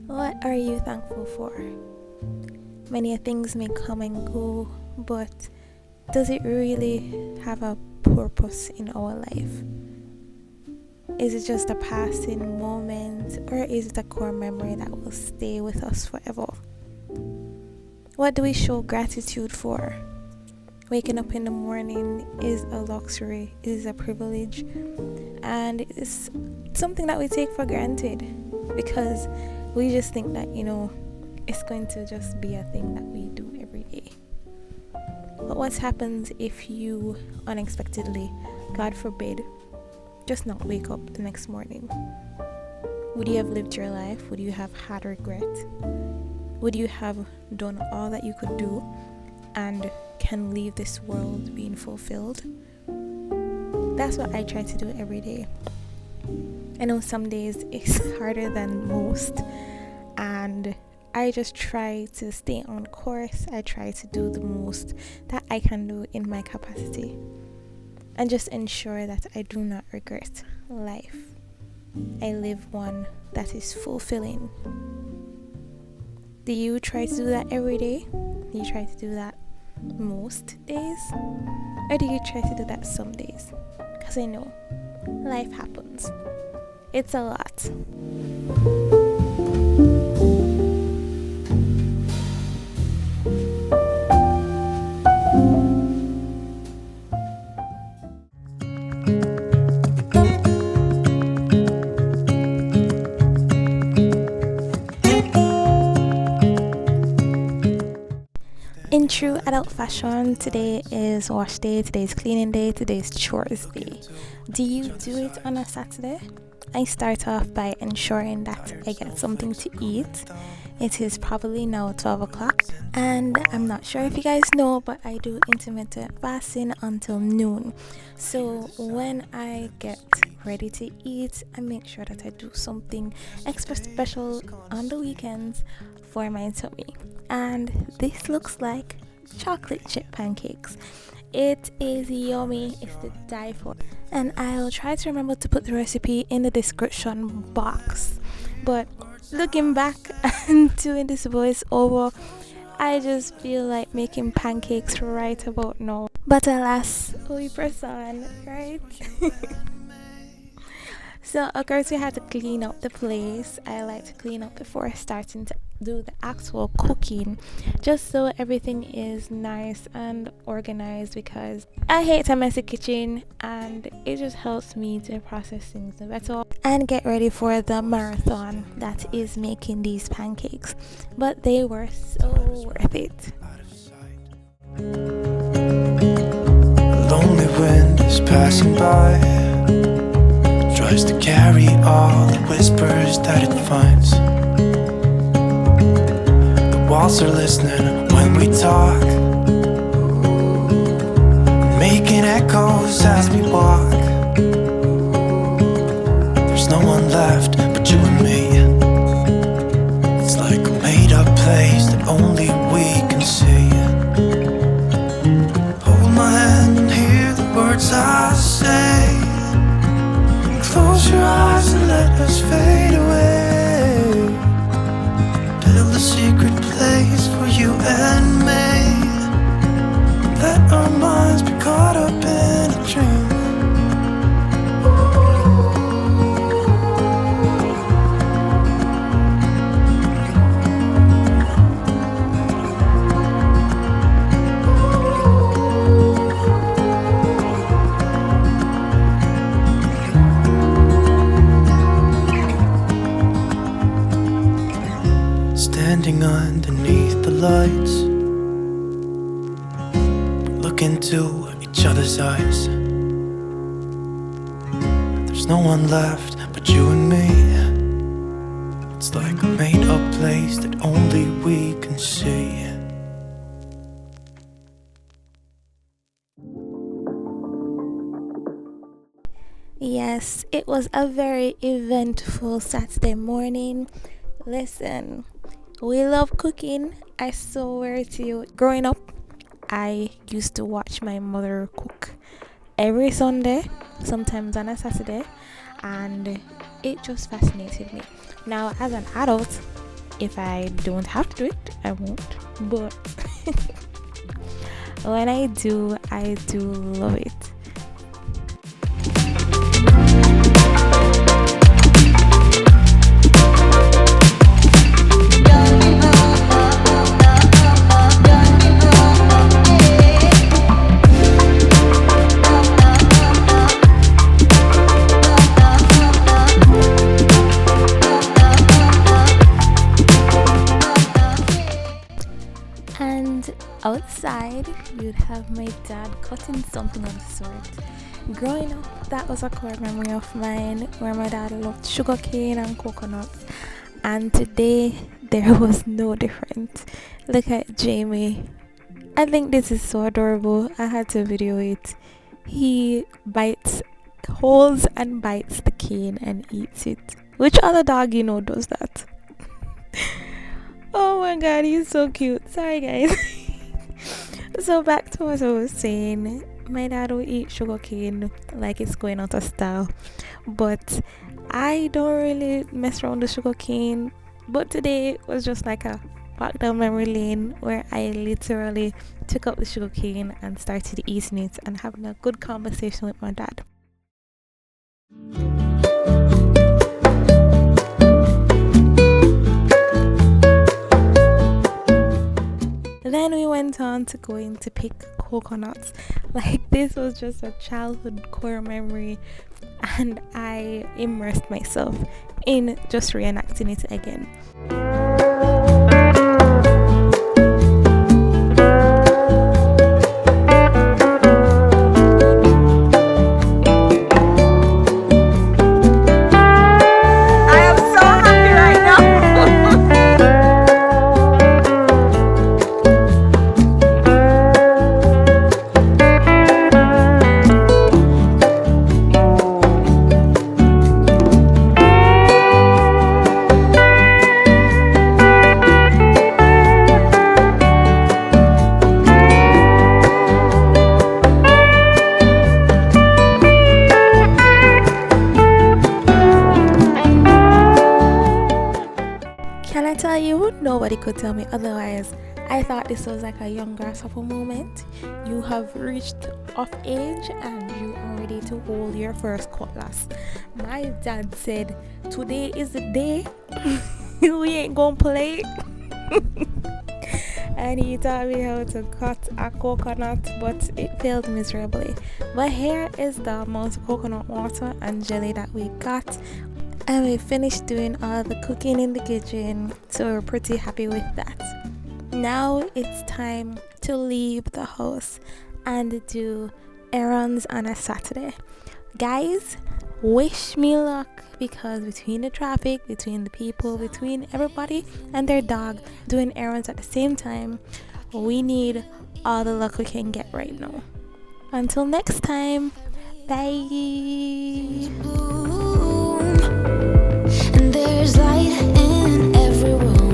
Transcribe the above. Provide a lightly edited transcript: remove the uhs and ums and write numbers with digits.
What are you thankful for? Many things may come and go, but does it really have a purpose in our life? Is it just a passing moment, or is it a core memory that will stay with us forever? What do we show gratitude for? Waking up in the morning is a luxury, it is a privilege, and it's something that we take for granted because we just think that, it's going to just be a thing that we do every day. But what happens if you unexpectedly, God forbid, just not wake up the next morning? Would you have lived your life? Would you have had regret? Would you have done all that you could do and can leave this world being fulfilled? That's what I try to do every day. I know some days it's harder than most, and I just try to stay on course. I try to do the most that I can do in my capacity and just ensure that I do not regret life. I live one that is fulfilling. Do you try to do that every day? Do you try to do that most days? Or do you try to do that some days? Because I know life happens. It's a lot. In true adult fashion, today is wash day, today is cleaning day, today is chores day. Do you do it on a Saturday? I start off by ensuring that I get something to eat. It is probably now 12 o'clock, and I'm not sure if you guys know, but I do intermittent fasting until noon. So when I get ready to eat, I make sure that I do something extra special on the weekends for my tummy. And this looks like chocolate chip pancakes. It is yummy, it's to die for. And I'll try to remember to put the recipe in the description box. But looking back and doing this voice over, I just feel like making pancakes right about now. But alas, we press on, right? So of course we had to clean up the place. I like to clean up before starting to do the actual cooking, just so everything is nice and organized, because I hate a messy kitchen and it just helps me to process things better and get ready for the marathon that is making these pancakes. But they were so worth it. Lonely wind is passing by, tries to carry all the whispers that it finds. The walls are listening when we talk, making echoes as we walk. There's no one left but you and me. It's like a made up place that only we can see. Hold my hand and hear the words I say. Close your eyes and let us fade away. Build a secret place for you and me. Let our minds be caught up in a dream. Standing underneath the lights, look into each other's eyes. There's no one left but you and me. It's like a made up place that only we can see. Yes, it was a very eventful Saturday morning. Listen, we love cooking. I swear to you. Growing up, I used to watch my mother cook every Sunday, sometimes on a Saturday, and it just fascinated me. Now, as an adult, if I don't have to do it, I won't. But when I do love it. And outside, you'd have my dad cutting something of the sort. Growing up, that was a core memory of mine where my dad loved sugarcane and coconuts. And today, there was no different. Look at Jamie. I think this is so adorable. I had to video it. He holds and bites the cane and eats it. Which other dog does that? Oh my god, he's so cute. Sorry guys. So back to what I was saying. My dad will eat sugarcane like it's going out of style. But I don't really mess around with sugarcane. But today was just like a walk down memory lane where I literally took up the sugarcane and started eating it and having a good conversation with my dad. Then we went on to going to pick coconuts. Like, this was just a childhood core memory, and I immersed myself in just reenacting it again. Can I tell you, nobody could tell me otherwise. I thought this was like a young grasshopper moment. You have reached of age and you are ready to hold your first cutlass. My dad said, today is the day. We ain't gonna play. And he taught me how to cut a coconut, but it failed miserably. But here is the amount of coconut water and jelly that we got. And we finished doing all the cooking in the kitchen, so we're pretty happy with that. Now it's time to leave the house and do errands on a Saturday. Guys, wish me luck, because between the traffic, between the people, between everybody and their dog doing errands at the same time, we need all the luck we can get right now. Until next time, bye. And there's light in every room.